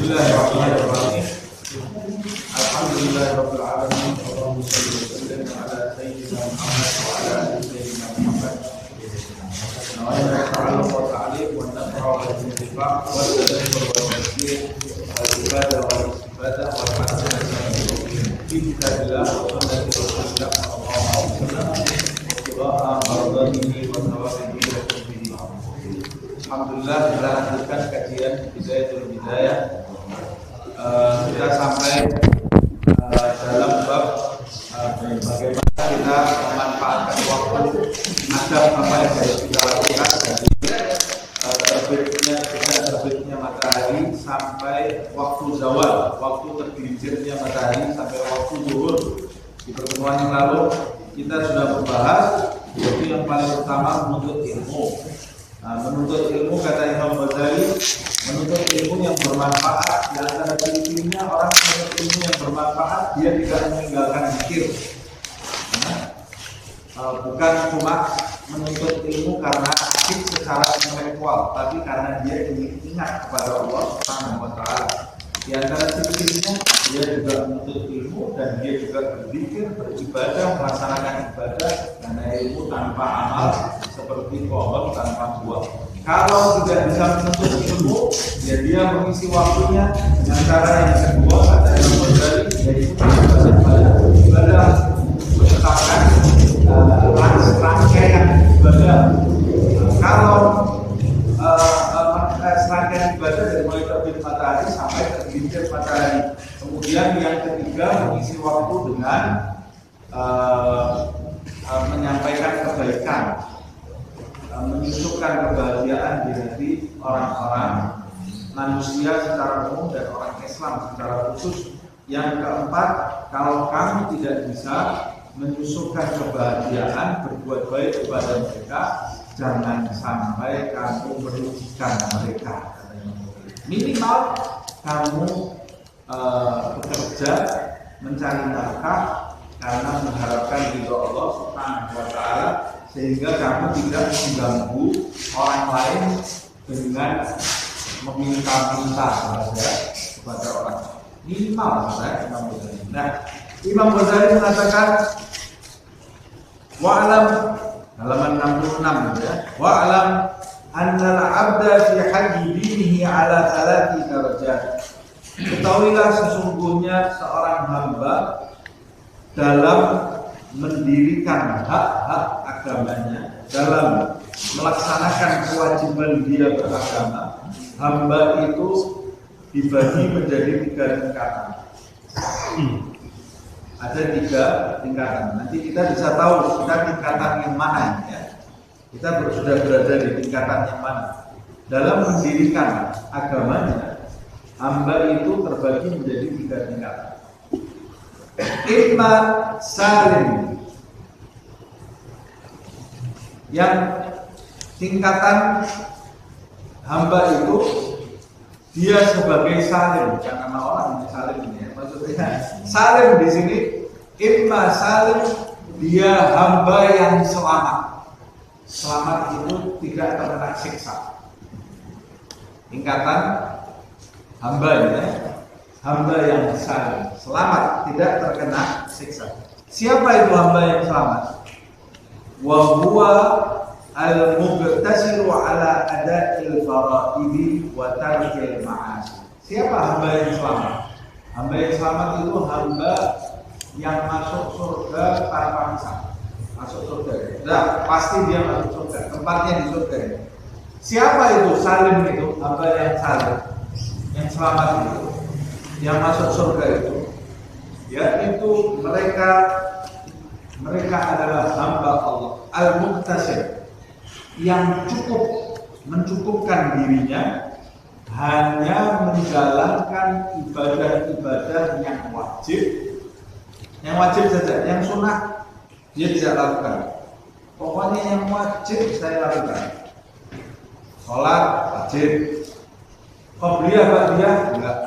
Bismillahirrahmanirrahim. Alhamdulillahirabbil alamin. Allahumma shalli wa sallim ala sayyidina Muhammad wa ala ali sayyidina Muhammad. Nawaitu ta'alluq wa ta'liq wa naf'a wa intifaq wa tadabbur wa tafsir wal ibadah wal istifadah wal hasanah fi kitabillah wa sunnati rasulillah sallallahu alaihi wasallam wa qira'a mardanihi wa thawabihi wa tawfiqihi. Alhamdulillah, kita lanjutkan kajian Bidayah. Kita sampai dalam bab bagaimana kita memanfaatkan waktu, adab apa yang harus kita lakukan dari terbitnya matahari sampai waktu zawal, waktu tergelincirnya matahari sampai waktu zuhur. Di pertemuan yang lalu kita sudah membahas yaitu yang paling utama menuntut ilmu. Menuntut ilmu, kata Imam Ghazali, menuntut ilmu yang bermanfaat. Di antara ciri-cirinya orang menuntut ilmu yang bermanfaat, dia tidak meninggalkan zikir. Bukan cuma menuntut ilmu karena asik secara intelektual, tapi karena dia ingin ingat kepada Allah Subhanahu wa Ta'ala. Di antara ciri-cirinya, dia juga menuntut ilmu dan dia juga berzikir, beribadah, melaksanakan ibadah, karena ilmu tanpa amal seperti pohon tanpa buah. Kalau tidak bisa menuntut ilmu, ya dia mengisi waktunya dengan cara yang kedua, kata Imam Ghazali, yaitu ibadah, menetapkan rangkaian ibadah. Kalau serangkaian ibadah dari mulai terbit matahari sampai tergelincir matahari. Kemudian yang ketiga, mengisi waktu dengan menyampaikan kebaikan, menyusukan kebahagiaan di hati orang-orang manusia secara umum dan orang Islam secara khusus. Yang keempat, kalau kamu tidak bisa menyusukan kebahagiaan, berbuat baik kepada mereka, jangan sampai kamu merugikan mereka. Minimal kamu bekerja mencari nafkah karena mengharapkan ridho Allah Subhanahu wa Ta'ala, sehingga kamu tidak mengganggu orang lain dengan meminta-minta kepada orang. Minimal Imam Ghazali. Nah, Imam Ghazali mengatakan wa'alam, halaman 66 ya. Wa'alam annal 'abda fi haqqi dinihi 'ala 3 darajat. Ketahuilah sesungguhnya seorang hamba dalam mendirikan hak-hak agamanya, dalam melaksanakan kewajiban dia beragama, hamba itu dibagi menjadi 3 tingkatan. Ada 3 tingkatan. Nanti kita bisa tahu kita tingkatan yang mana ya. Kita sudah berada di tingkatan yang mana. Dalam mendirikan agamanya, hamba itu terbagi menjadi 3 tingkatan. Imma salim, yang tingkatan hamba itu dia sebagai salim, jangan nama orang salim ini ya. Maksudnya salim di sini, imma salim, dia hamba yang selamat. Selamat itu tidak terkena siksa. Tingkatan hamba ya, hamba yang salim, selamat, tidak terkena siksa. Siapa itu hamba yang selamat? Wa huwa al-muqtasiru ala ada'il fara'idi wa tarkil ma'asi. Siapa hamba yang selamat? Hamba yang selamat itu hamba yang masuk surga tanpa hisab. Masuk surga. Nah, pasti dia masuk surga. Tempatnya di surga. Siapa itu salim itu? Hamba yang salim, yang selamat itu, yang masuk surga itu, yaitu mereka adalah hamba Allah al-muqtasir, yang mencukupkan dirinya hanya menjalankan ibadah-ibadah yang wajib saja, yang sunnah dia tidak lakukan. Pokoknya yang wajib saya lakukan. Sholat wajib, qobliyah ba'diyah enggak.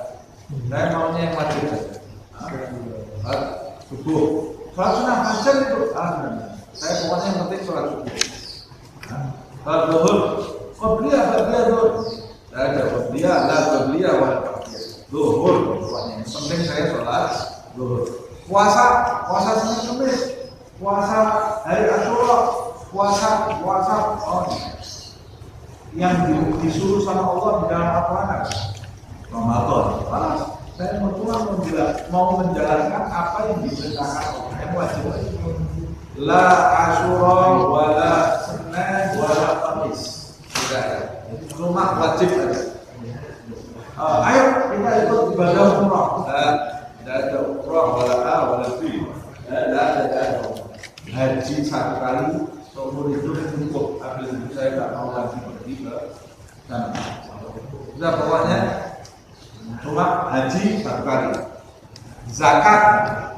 Saya maunya yang wajib saja. Subuh, sholat sunnah fajar itu saya pokoknya yang penting sholat subuh. Sholat zuhur, qobliyah ba'diyah zuhur. Ada qobliyah, la qobliyah wal ba'diyah. zuhur. Pokoknya yang penting saya sholat zuhur. Puasa Senin Kamis, puasa hari Asyura, puasa yang disuruh sama Allah di dalam Al-Quran Ramadan. Saya mau menjalankan apa yang diperintahkan Allah, yang wajib. La Asyura wala Senin wala Kamis. Tidak ada. Cuma wajib saja. Ayo kita ikut ibadah umrah. Tidak ada umrah wala fi. Tidak ada. Haji satu kali seumur hidup cukup. Habis itu saya tidak mau lagi pergi ke sana. Sudah pokoknya cuma haji satu kali. Zakat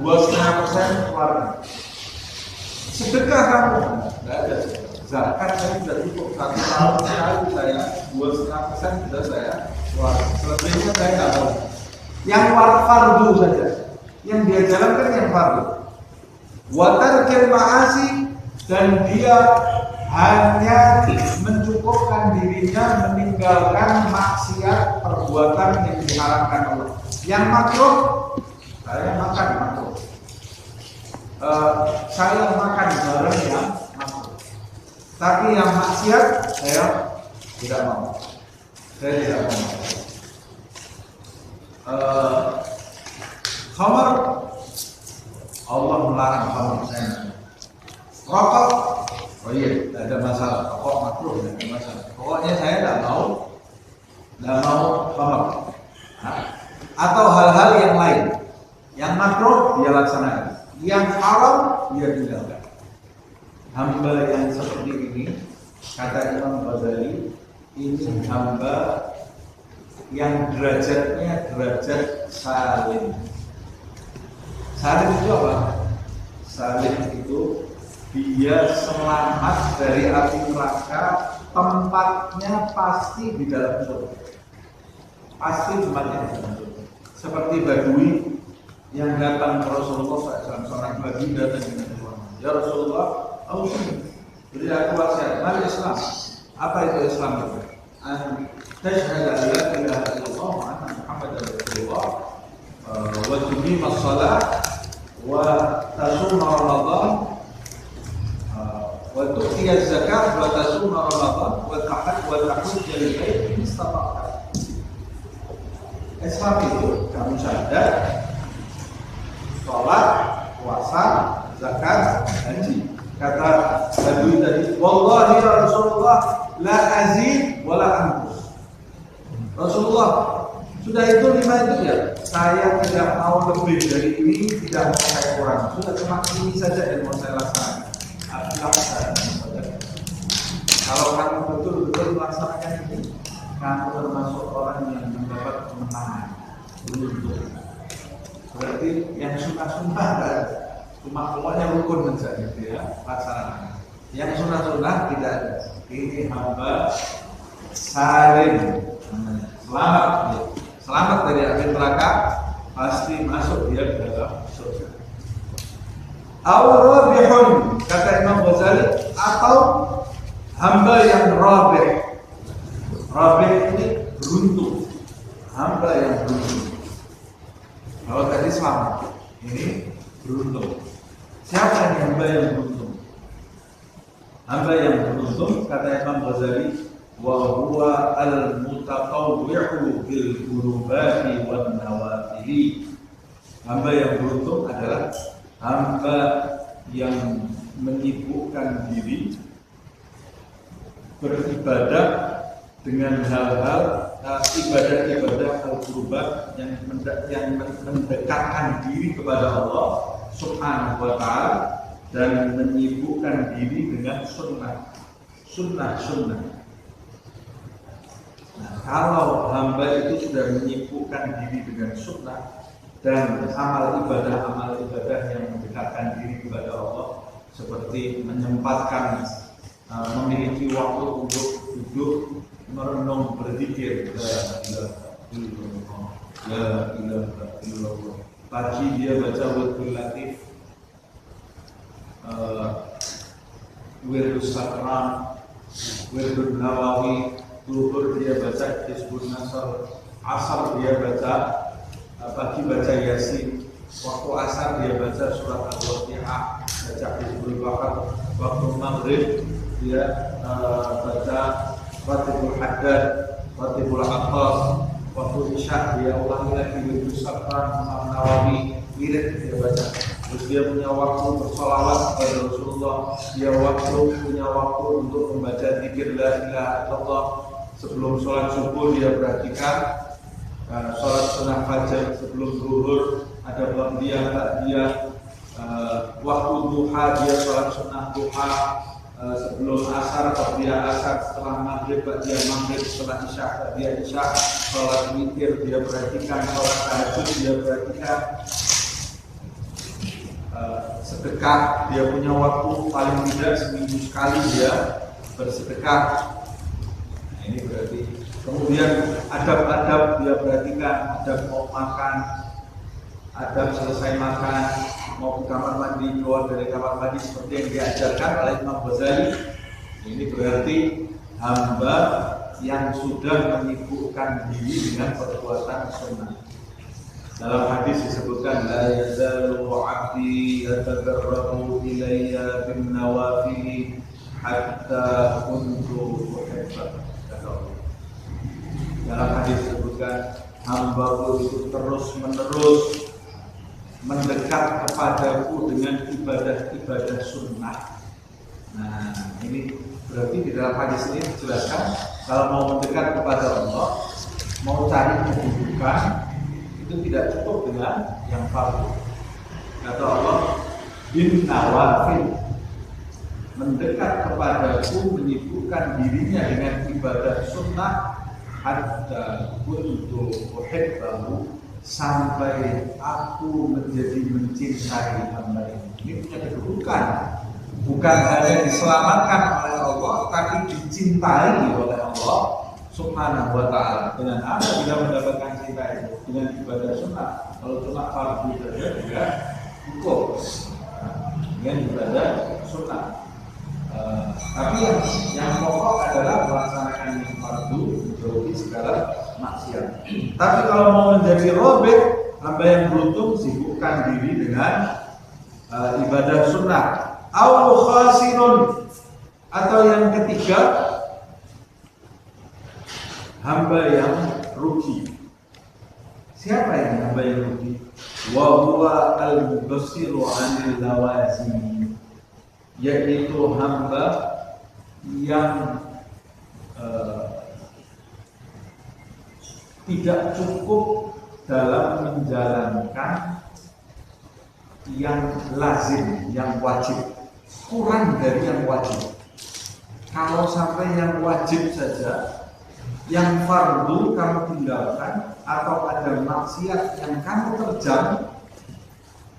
2,5% keluarga. Sedekah kamu tidak ada. Zakat saya sudah cukup 1 tahun sekali saya 2,5% sudah saya keluarga. Selebihnya saya tidak mau. Yang fardu saja. Yang dia jalankan yang fardu. Watarkil ma'asi, dan dia hanya mencukupkan dirinya meninggalkan maksiat perbuatan yang diharamkan Allah. Yang makruh, saya makan makruh. Saya makan barang yang makruh. Tapi yang maksiat saya tidak mau. Saya tidak mau. Khamar, Allah melarang khamar saya. Rokok, oh iya, tidak ada masalah. Rokok makruh, tidak ada masalah. Pokoknya saya tidak mau khamar. Atau hal-hal yang lain. Yang makruh dia laksanakan, yang haram dia tinggalkan. Hamba yang seperti ini, kata Imam Ghazali, ini hamba yang derajatnya derajat salim. Salim itu apa? Salim itu dia selamat dari api neraka, tempatnya pasti di dalam surga. Pasti tempatnya di dalam surga. Seperti Badui yang datang ke Rasulullah SAW, seorang Badui datang dengan Rasulullah. Ya Rasulullah, beri aku wasiat. Mari Islam. Apa itu Islam itu? Tashhadu an la ilaha illallah wa anna Muhammadar Rasulullah wa tuqima as-shalah wa tasuma Ramadan wa tu'ti az-zakat wa tasuma Ramadan wa tahujja al-bait in istata'ta. Islam itu kamu syahadat, sholat, puasa, zakat, haji. Kata Badui tadi, wallahi ya Rasulullah la azid wala anqus. Rasulullah, sudah itu 5 itu ya. Saya tidak mau lebih dari ini, tidak mau saya kurang. Sudah cuma ini saja yang mau saya laksanakan. Kalau kamu betul-betul melaksanakan ini, kamu termasuk orang yang mendapat kemenangan. Berarti yang sunnah-sunnah cuma pokoknya rukun saja dia laksanakan. Yang sunnah-sunnah tidak ada. Ini hamba salim, selamat dari api neraka, pasti masuk dia ke dalam surga. Ar-rabihun, kata Imam Ghazali, atau hamba yang rabih. Rabih ini beruntung, hamba yang beruntung. Kalau tadi selamat, ini beruntung. Siapa ini hamba yang beruntung? Hamba yang beruntung, kata Imam Ghazali, wa huwa al-mutatawwi'u bil qurubati wan nawafili. Hamba yang beruntung adalah hamba yang menyibukkan diri beribadah dengan hal-hal ibadah-ibadah al-qurbat yang mendekatkan diri kepada Allah Subhanahu wa ta'ala, dan menyibukkan diri dengan sunnah. Nah, kalau hamba itu sudah menyibukkan diri dengan sunnah dan amal ibadah yang mendekatkan diri kepada Allah, seperti menyempatkan memiliki waktu untuk duduk merenung berzikir, la ilaha illallah. Pagi dia baca wirdul latif, wirdul sakran, wirdul nawawi. Zuhur dia baca Hizbun Nasr, asar dia baca pagi baca Yasin, waktu asar dia baca surat Al-Waqi'ah, baca Hizbul Bahar, waktu maghrib dia baca Fatihul Haddad, Fatihul Atas, waktu isya dia ulangi lagi Wirdus Safran, Imam Nawawi, wirid dia baca. Terus dia punya waktu bersolawat kepada Rasulullah, dia punya waktu untuk membaca zikir la ilaha illallah. Sebelum sholat subuh dia perhatikan sholat sunnah fajar, sebelum zuhur ada dia waktu duha dia sholat sunnah duha, sebelum asar dia asar, setelah maghrib dia maghrib, setelah isya dia isya, sholat witir dia perhatikan, sholat tahajud dia perhatikan. Sedekah dia punya waktu paling tidak seminggu sekali dia bersedekah. Nah, ini berarti kemudian adab-adab dia perhatikan, adab mau makan, adab selesai makan, mau ke kamar mandi, keluar dari kamar mandi seperti yang diajarkan oleh Imam Ghazali. Ini berarti hamba yang sudah menyibukkan diri dengan perbuatan sunnah. Dalam hadis disebutkan la yazalu 'abdi yatadarrabu ilayya bin nawafil hatta kuntu uhibba. Dalam hadis disebutkan hamba-Ku itu terus-menerus mendekat kepadaku dengan ibadah-ibadah sunnah. Nah, ini berarti di dalam hadis ini dijelaskan kalau mau mendekat kepada Allah, mau cari kedudukan, itu tidak cukup dengan yang fardu. Kata Allah, bin nawafil, mendekat kepadaku, menyibukkan dirinya dengan ibadah sunnah, hatta kuntu uhibbahu, sampai aku menjadi mencintai hamba ini. Ini punya kedudukan, bukan hanya diselamatkan oleh Allah, tapi dicintai oleh Allah Subhanahu wa ta'ala. Dengan apa kita mendapatkan cinta itu? Dengan ibadah sunnah. Kalau cuma fardu saja tidak cukup. Dengan ibadah sunnah. Tapi yang pokok adalah melaksanakan yang fardu, menjauhi segala maksiat. Tapi kalau mau menjadi robek, hamba yang beruntung sibukkan diri dengan ibadah sunnah. Au khasirun, atau yang ketiga, hamba yang rugi. Siapa yang hamba yang rugi? Wa huwa al-mubassiru 'anil lawazim, yaitu hamba yang tidak cukup dalam menjalankan yang lazim, yang wajib, kurang dari yang wajib. Kalau sampai yang wajib saja, yang fardu kamu tinggalkan, atau ada maksiat yang kamu terjang,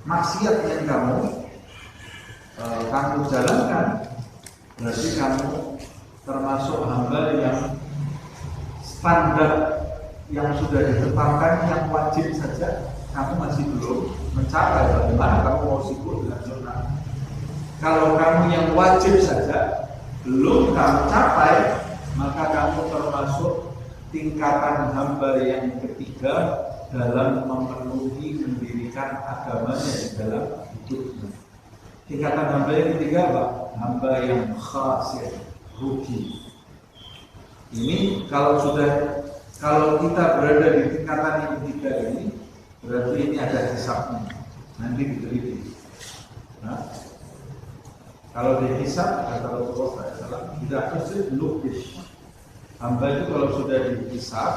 maksiat yang kamu jalankan, berarti kamu termasuk hamba yang standar yang sudah ditetapkan yang wajib saja kamu masih belum mencapai. Bagaimana kamu mau sibuk dengan sunnah? Kalau kamu yang wajib saja belum kamu capai, maka kamu termasuk tingkatan hamba yang ketiga dalam memenuhi mendirikan agamanya di dalam hidupnya. Tingkatan hamba yang ketiga apa? Hamba yang khasir, rugi. Ini kalau kita berada di tingkatan yang ketiga ini, berarti ini ada hisabnya. Nanti diteliti. Nah, kalau dihisab, kata Rasulullah SAW, tidak terus lukis. Hamba itu kalau sudah dihisab,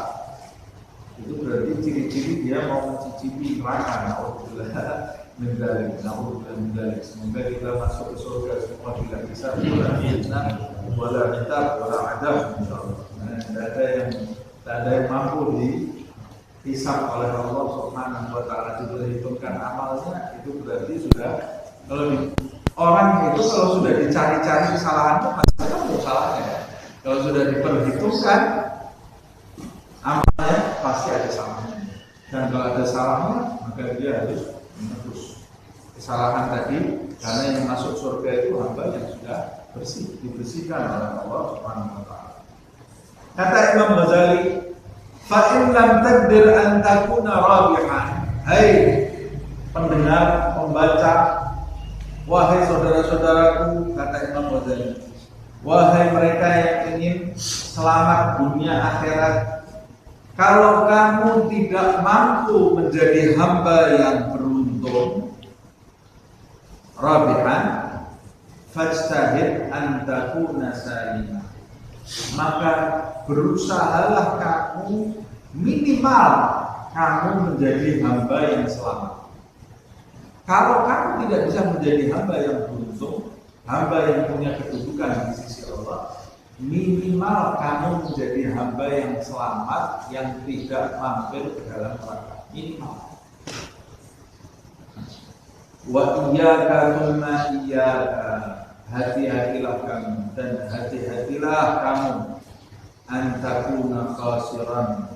itu berarti ciri-ciri dia mau mencicipi neraka. Nauzubillah min dzalik. Semoga kita masuk ke surga semua bila hisab, wala fitnah, wala kitab, wala adab, insyaallah. Nah, tidak ada yang mampu dihisab oleh Allah Subhanahu wa ta'ala, juga dihitungkan amalnya. Itu berarti sudah, kalau orang itu kalau sudah dicari-cari kesalahannya, pasti kan ada salahnya ya. Kalau sudah diperhitungkan amalnya, pasti ada salahnya. Dan kalau ada salahnya, maka dia harus menebus kesalahan tadi, karena yang masuk surga itu hamba yang sudah bersih, dibersihkan oleh Allah Subhanahu wa ta'ala. Kata Imam Ghazali, fa in lam taqdir an takuna rabihan, Hai pendengar, pembaca, wahai saudara-saudaraku, kata Imam Ghazali, wahai mereka yang ingin selamat dunia akhirat, kalau kamu tidak mampu menjadi hamba yang beruntung, rabihan, fajtahid an takuna salimah, maka berusahalah kamu minimal kamu menjadi hamba yang selamat. Kalau kamu tidak bisa menjadi hamba yang beruntung, hamba yang punya kedudukan di sisi Allah, minimal kamu menjadi hamba yang selamat, yang tidak mampir ke dalam neraka. Minimal. Wa iyyaka tsumma iyyaka, hati-hatilah kamu dan hati-hatilah kamu antakuna khasiran,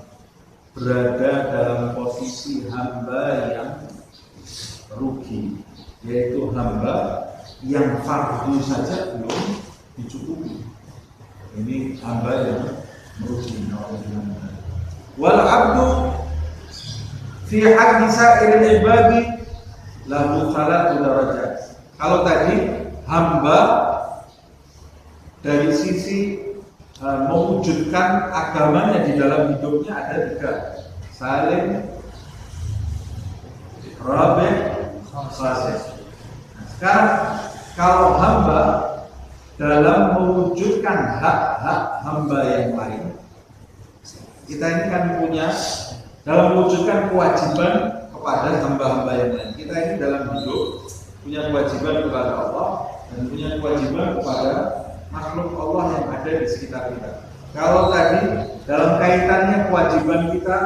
berada dalam posisi hamba yang rugi, yaitu hamba yang fardu saja belum dicukupi. Ini hamba yang merugi. Wal abdu fi haqqi sa'iril ibadi lahu salatu darajat. Kalau tadi hamba dari sisi mewujudkan agamanya di dalam hidupnya ada 3: salim, rabi, fasih. Sekarang kalau hamba dalam mewujudkan hak-hak hamba yang lain, kita ini kan punya dalam mewujudkan kewajiban kepada hamba-hamba yang lain. Kita ini dalam hidup punya kewajiban kepada Allah dan punya kewajiban kepada makhluk Allah yang ada di sekitar kita. Kalau tadi dalam kaitannya kewajiban kita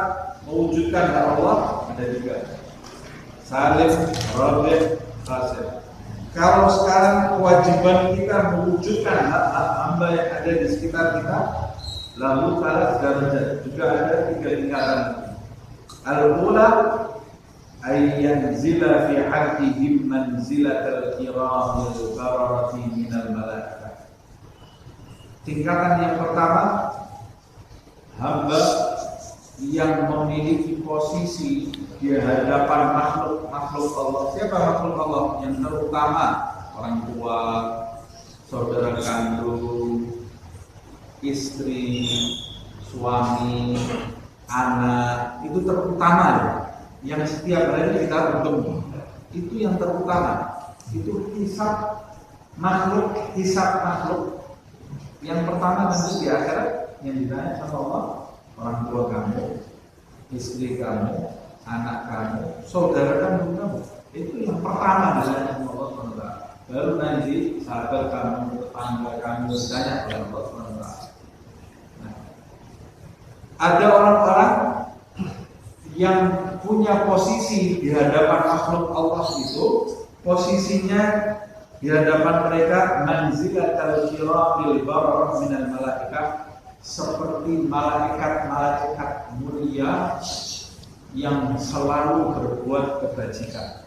mewujudkan hak Allah ada 3: salim, rabi, fasih. Kalau sekarang kewajiban kita mewujudkan hak-hak hamba yang ada di sekitar kita, lalu salah derajat, juga ada 3 tingkatan. Al-ula ayyanzila fi haqqihim manzilatal kiramil bararati minal malaikah. Tingkatan yang pertama, hamba yang memiliki posisi di hadapan makhluk Allah. Siapa makhluk Allah? Yang terutama orang tua, saudara kandung, istri, suami, anak, itu terutama ya. Yang setiap hari kita bertemu, itu yang terutama. Itu hisab makhluk. Yang pertama tentu di akhirat yang ditanya sama Allah, orang tua kamu, istri kamu, anak kamu, saudara kandung kamu. Itu yang pertama ditanya sama Allah SWT. Baru nanti sahabat kamu, tetangga kamu ditanya oleh Allah SWT. Nah, ada orang-orang yang punya posisi di hadapan makhluk Allah itu, posisinya di hadapan mereka manzilatal kiramil bararah minal malaikah, seperti malaikat-malaikat mulia yang selalu berbuat kebajikan.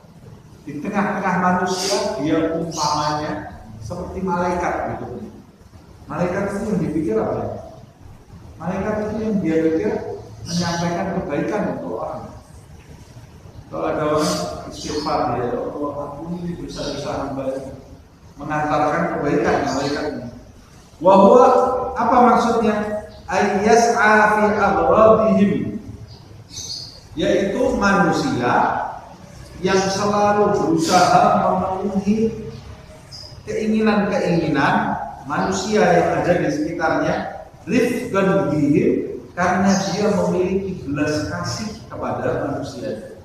Di tengah-tengah manusia dia umpamanya seperti malaikat gitu. Malaikat itu yang dipikir apa? Malaikat itu yang dia pikir menyampaikan kebaikan untuk orang. Kalau ada orang istighfar, dia Allah, aku ini bisa hamba mengantarkan kebaikan malaikat ini. Wahwa, apa maksudnya? Ayyas'a fi agradihim, yaitu manusia yang selalu berusaha memenuhi keinginan-keinginan manusia yang ada di sekitarnya, rifqan bihim, karena dia memiliki belas kasih kepada manusia,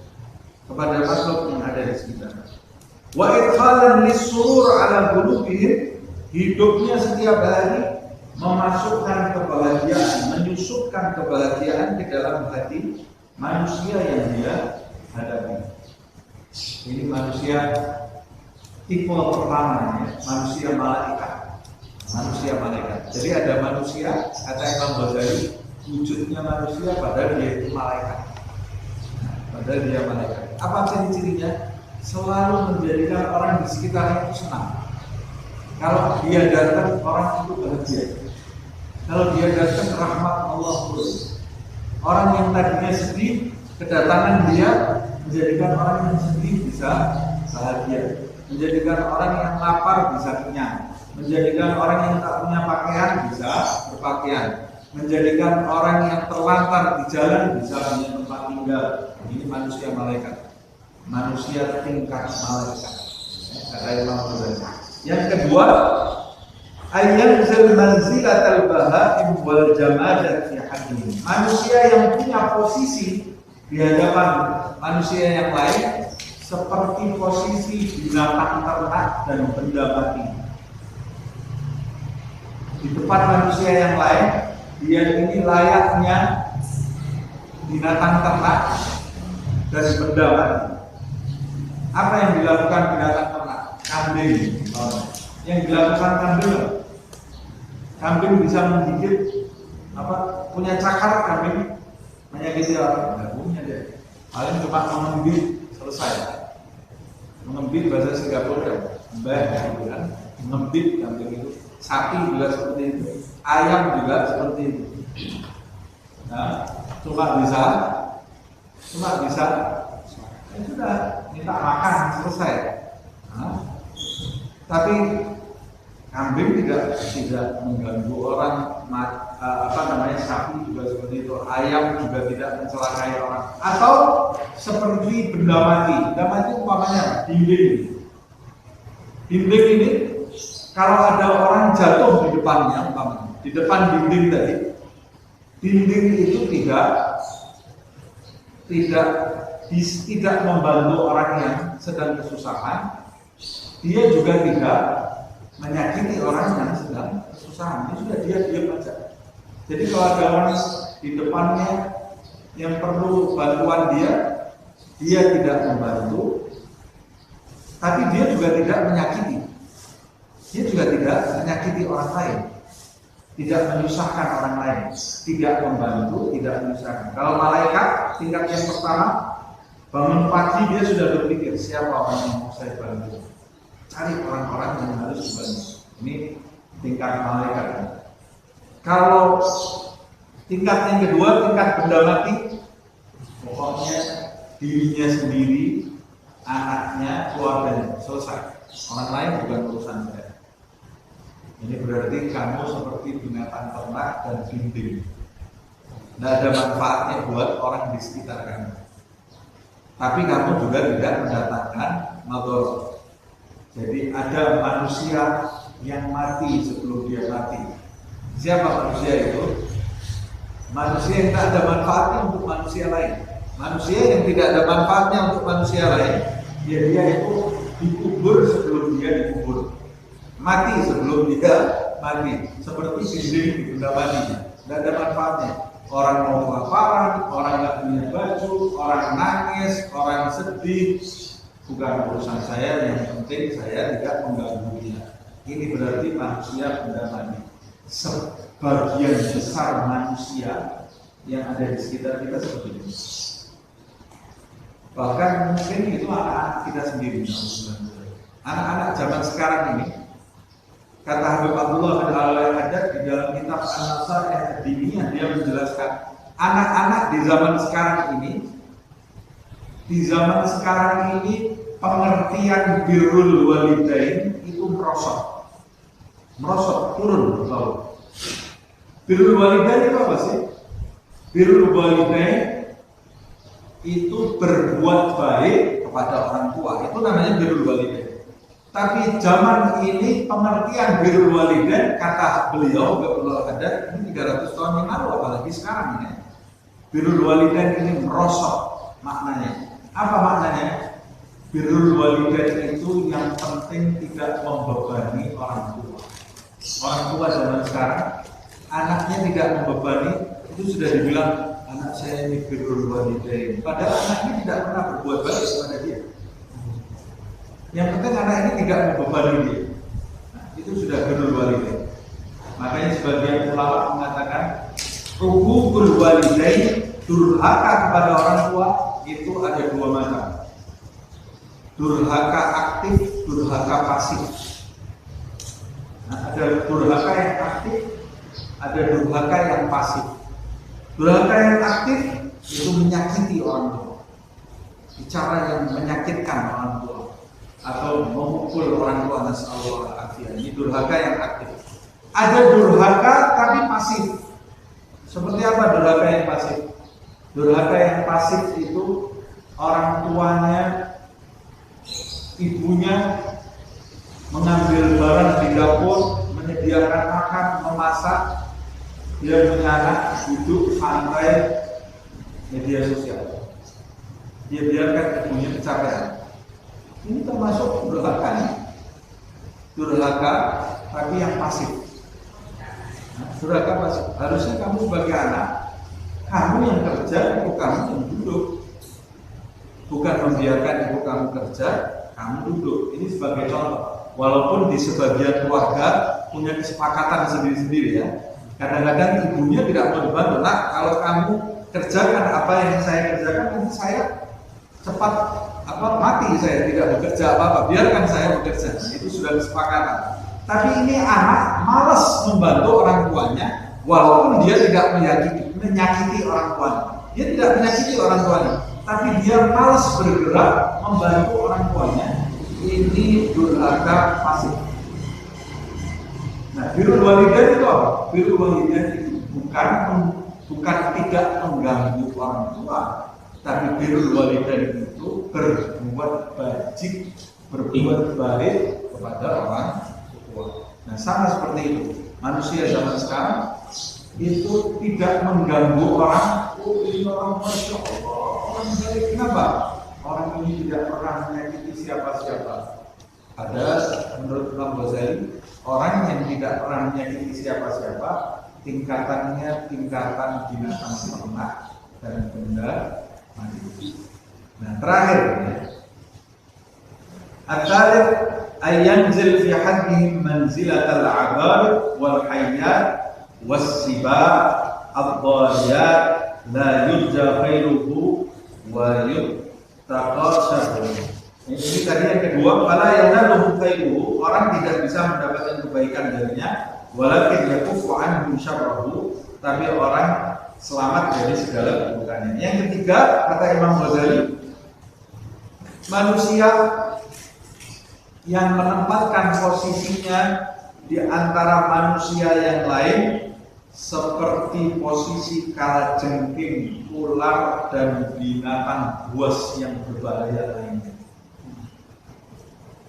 kepada makhluk yang ada di sekitarnya. Wa idkhalan lis-surur ala qulubihim, hidupnya setiap hari memasukkan kebahagiaan, menyusupkan kebahagiaan ke dalam hati manusia yang dia hadapi. Ini manusia tipe pertama, ya, manusia malaikat. Manusia malaikat. Jadi ada manusia, kata Imam Ghazali, wujudnya manusia padahal dia itu malaikat. Padahal dia malaikat. Apa ciri-cirinya? Selalu menjadikan orang di sekitarnya itu senang. Kalau dia datang, orang itu bahagia. Kalau dia datang, rahmat Allah turun. Orang yang tadinya sedih, kedatangan dia menjadikan orang yang sedih bisa bahagia, menjadikan orang yang lapar bisa kenyang, menjadikan orang yang tak punya pakaian bisa berpakaian, menjadikan orang yang terlantar di jalan bisa punya tempat tinggal. Ini manusia malaikat, manusia tingkat malaikat, kata Imam Ghazali. Yang kedua, ayyamzil manzilatal bahaim wal jamadat fi haqqihim. Manusia yang punya posisi di hadapan manusia yang lain seperti posisi binatang ternak dan benda mati. Di depan manusia yang lain, dia ini layaknya binatang ternak dan benda mati. Apa yang dilakukan binatang ternak? Kambing. Yang dilakukan kambing bisa menggigit punya cakar kambing menyakiti orang? Nggak punya dia. Paling cuma mengembit, selesai. Mengembit bahasa Singapura, mengembit kambing itu. Sapi juga seperti itu, ayam juga seperti itu. Nah, cuma bisa ya sudah minta makan, selesai. Nah, tapi kambing tidak mengganggu orang, sapi juga seperti itu, ayam juga tidak mencelakai orang. Atau seperti benda mati. Benda mati umpamanya dinding. Dinding ini kalau ada orang jatuh di depannya, umpamanya di depan dinding tadi, dinding itu tidak membantu orang yang sedang kesusahan. Dia juga tidak menyakiti orang yang sedang kesusahan. Ini sudah dia diam aja. Jadi kalau ada orang di depannya yang perlu bantuan dia tidak membantu, tapi dia juga tidak menyakiti. Dia juga tidak menyakiti orang lain, tidak menyusahkan orang lain, tidak membantu, tidak menyusahkan. Kalau malaikat tingkat yang pertama, bangun pagi dia sudah berpikir siapa orang yang mau saya bantu. Cari orang-orang yang harus dibantu. Ini tingkat malaikat. Kalau tingkat yang kedua, tingkat benda mati, pokoknya dirinya sendiri, anaknya, keluarganya, selesai. Orang lain bukan urusan saya. Ini berarti kamu seperti binatang ternak dan dinding. Tidak ada manfaatnya buat orang di sekitar kamu. Tapi kamu juga tidak mendatangkan madharat. Jadi ada manusia yang mati sebelum dia mati. Siapa manusia itu? Manusia yang tak ada manfaatnya untuk manusia lain. Manusia yang tidak ada manfaatnya untuk manusia lain, ya dia itu dikubur sebelum dia dikubur, mati sebelum dia mati. Seperti dinding di benda mati, tidak ada manfaatnya. Orang mau kelaparan, orang nggak punya baju, orang nangis, orang sedih, bukan urusan saya. Yang penting saya tidak mengganggu dia. Ini berarti manusia benda mati. Sebagian besar manusia yang ada di sekitar kita seperti ini. Bahkan mungkin itu anak-anak kita sendiri. Anak-anak zaman sekarang ini, kata Habib Abdullah bin Al-Haddad di dalam kitab An-Nasaih Ad-Diniyah, dia menjelaskan anak-anak di zaman sekarang ini pengertian birrul walidain itu merosot, turun ke bawah. Birrul walidain itu apa sih? Birrul walidain itu berbuat baik kepada orang tua, itu namanya birrul walidain. Tapi zaman ini pengertian birrul walidain, kata beliau ada ini 300 tahun yang lalu, apalagi sekarang ini birrul walidain ini merosot maknanya. Apa maknanya? Birrul walidain itu yang penting tidak membebani orang tua. Orang tua zaman sekarang anaknya tidak membebani, itu sudah dibilang anak saya ini birrul walidain, padahal anaknya tidak pernah berbuat baik kepada dia. Yang penting anak ini tidak membebani dia. Nah, itu sudah birrul walidain. Makanya sebagian ulama mengatakan huququl walidain, durhaka kepada orang tua itu ada dua macam. Durhaka aktif, durhaka pasif. Nah, ada durhaka yang aktif, ada durhaka yang pasif. Durhaka yang aktif itu menyakiti orang tua. bicara yang menyakitkan orang tua atau memukul orang tua, nasallahu alaihi. Ini durhaka yang aktif. Ada durhaka tapi pasif. Seperti apa durhaka yang pasif? Durhaka yang pasif itu orang tuanya, ibunya mengambil barang di dapur, menyediakan makan, memasak, dia punya anak duduk santai media sosial. Dia biarkan ibunya kecapean. Ini termasuk durhaka nih. Durhaka tapi yang pasif. Nah, durhaka pasif. Harusnya kamu sebagai anak, kamu yang kerja, ibu kamu yang duduk. Bukan membiarkan ibu kamu kerja, kamu duduk. Ini sebagai contoh. Walaupun di sebagian keluarga punya kesepakatan sendiri-sendiri ya. Kadang-kadang ibunya tidak mau dibantu. Nah, kalau kamu kerjakan apa yang saya kerjakan, nanti saya cepat mati, saya tidak bekerja apa-apa. Biarkan saya bekerja. Itu sudah kesepakatan. Tapi ini anak malas membantu orang tuanya, walaupun dia tidak menyakiti orang tuanya. Dia tidak menyakiti orang tuanya, tapi dia malas bergerak membantu orang tuanya. Ini durhaka pasif. Nah, birrul walidain itu apa? Birrul walidain itu bukan tidak mengganggu orang tua, tapi birrul walidain itu berbuat baik, berbuat baik kepada orang tua. Nah, sama seperti itu. Manusia zaman sekarang itu tidak mengganggu orang. Oh, ini orang masya Allah, orang baik. Kenapa? Orang ini tidak pernah menyakiti siapa-siapa. Ada menurut Imam Ghazali, orang yang tidak pernah menyakiti siapa-siapa, tingkatannya tingkatan binatang ternak dan benda mati. Nah, terakhir ya. At-thalith ayanzil fi haddihim manzilatal 'abarib wal hayyat was-sibaa ad-dhariyat la yurja khairuhu wa yutaqashahu. Ini tadi yang kedua, fala yanaluhu khairuhu, orang tidak bisa mendapatkan kebaikan darinya, walakin yakufu anhu syarrahu, tapi orang selamat dari segala keburukannya. Yang ketiga, kata Imam Ghazali, manusia yang menempatkan posisinya di antara manusia yang lain seperti posisi kalajengking, ular, dan binatang buas yang berbahaya lainnya.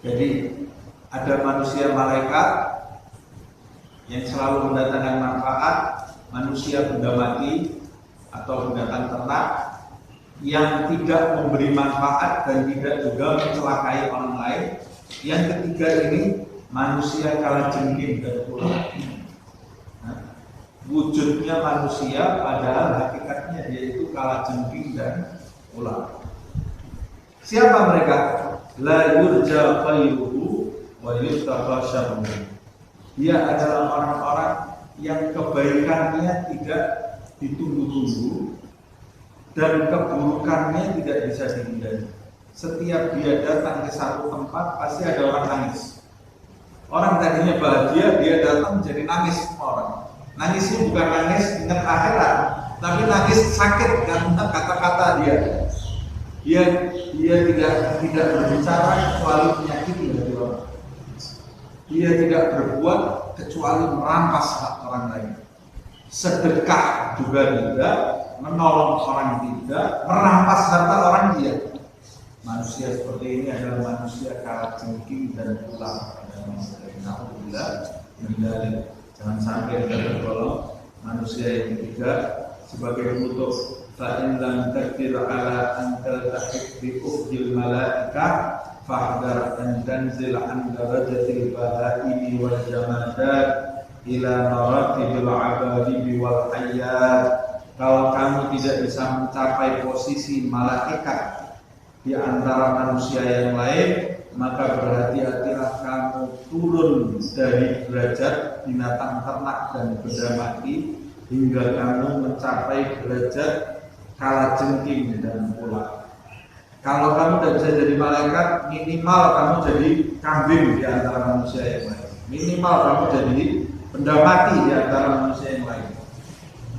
Jadi ada manusia malaikat yang selalu mendatangkan manfaat, manusia benda mati atau binatang ternak yang tidak memberi manfaat dan tidak juga mencelakai orang lain. Yang ketiga ini manusia kalajengking dan ular. Nah, wujudnya manusia padahal hakikatnya yaitu kalajengking dan ular. Siapa mereka? La yurja khairuhu wa yutaqashahu. Dia adalah orang-orang yang kebaikannya tidak ditunggu-tunggu dan keburukannya tidak bisa dihindari. Setiap dia datang ke satu tempat pasti ada orang nangis. Orang tadinya bahagia, dia datang menjadi nangis semua orang. Nangisnya bukan nangis ingat akhirat, tapi nangis sakit karena kata-kata dia. Dia tidak berbicara kecuali menyakiti hati orang. Dia tidak berbuat kecuali merampas hak orang lain. Sedekah juga tidak, menolong orang tidak, merampas harta orang tidak. Manusia seperti ini adalah manusia kalajengking dan ular. Alhamdulillah, menghindari. Jangan sampai kita tergolong manusia yang ketiga sebagai penutup. Fa'in lam takdir ala an taltahiq bi ukhjil malaikah fahdar an tanzil an darajatil bahaimi wal jamadat ila maratibil abadibi wal hayyat. Kalau kamu tidak bisa mencapai posisi malaikat di antara manusia yang lain, maka berhati-hatilah kamu turun dari derajat binatang ternak dan benda mati hingga kamu mencapai derajat kalajengking dan ular. Kalau kamu tidak bisa jadi malaikat, minimal kamu jadi kambing di antara manusia yang lain. Minimal kamu jadi benda mati di antara manusia yang lain.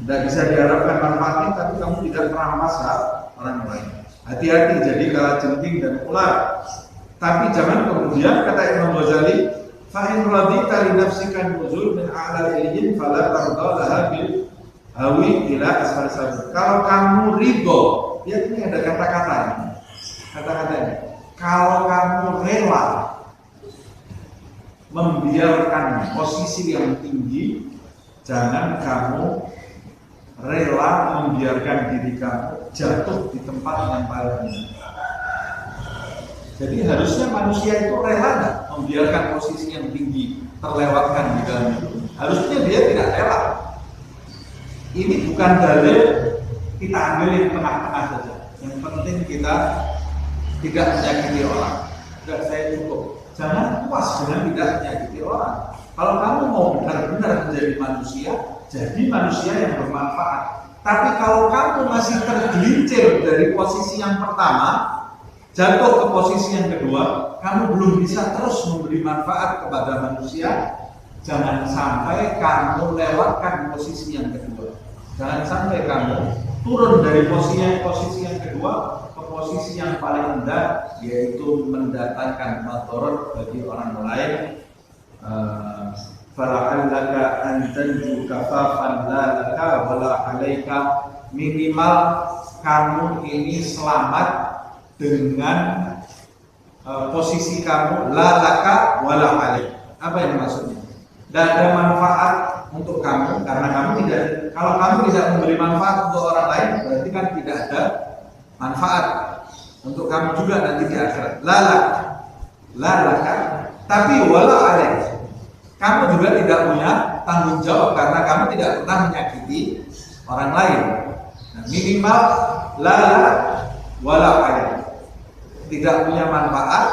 Tidak bisa diharapkan manfaatnya, tapi kamu tidak merampas hak orang lain. Hati-hati jadi kalajengking dan ular. Tapi jangan kemudian kata Imam Ghazali, fa in radita li nafsika nuzul min a'la ilyin fala tarda laha bil hawi ila asfal sabr. Kalau kamu ridho, ya ini ada kata-kata ini. Kata-katanya, kalau kamu rela membiarkan posisi yang tinggi, jangan kamu rela membiarkan diri kamu jatuh di tempat yang paling rendah. Jadi harusnya manusia itu rela nggak membiarkan posisi yang tinggi terlewatkan di dalam hidup. Harusnya dia tidak rela. Ini bukan dalil kita ambil yang tengah-tengah saja. Yang penting kita tidak menyakiti orang. Sudah saya cukup. Jangan puas dengan tidak menyakiti orang. Kalau kamu mau benar-benar menjadi manusia, jadi manusia yang bermanfaat. Tapi kalau kamu masih tergelincir dari posisi yang pertama, jatuh ke posisi yang kedua, kamu belum bisa terus memberi manfaat kepada manusia. Jangan sampai kamu lewatkan posisi yang kedua. Jangan sampai kamu turun dari posisi yang kedua ke posisi yang paling rendah, yaitu mendatangkan madarat bagi orang lain. Fara'allaka an tanju kafafan la laka wala 'alaika. Minimal kamu ini selamat dengan posisi kamu la laka wala 'alaika. Apa yang maksudnya? Dan ada manfaat untuk kamu karena kamu tidak, kalau kamu tidak memberi manfaat untuk orang lain, berarti kan tidak ada manfaat untuk kamu juga nanti di akhirat. La laka, tapi wala 'alaika. Kamu juga tidak punya tanggung jawab karena kamu tidak pernah menyakiti orang lain. Nah, minimal la wala 'alaika. Tidak punya manfaat,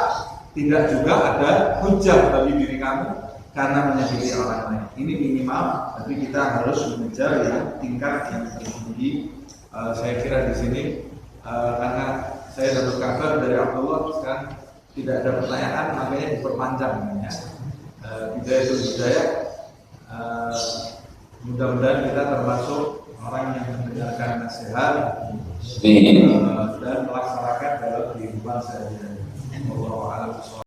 tidak juga ada hujah bagi diri kamu karena menyakiti orang lain. Ini minimal, tapi kita harus mengejar yang tingkat yang tertinggi. Saya kira di sini karena saya dapat kabar dari Abdullah sekarang tidak ada pertanyaan, makanya diperpanjang ya. Hidayah, mudah-mudahan kita termasuk orang yang mendengarkan nasihat dan melaksanakan dalam kehidupan sehari-hari. Wallahu a'lam bishawab.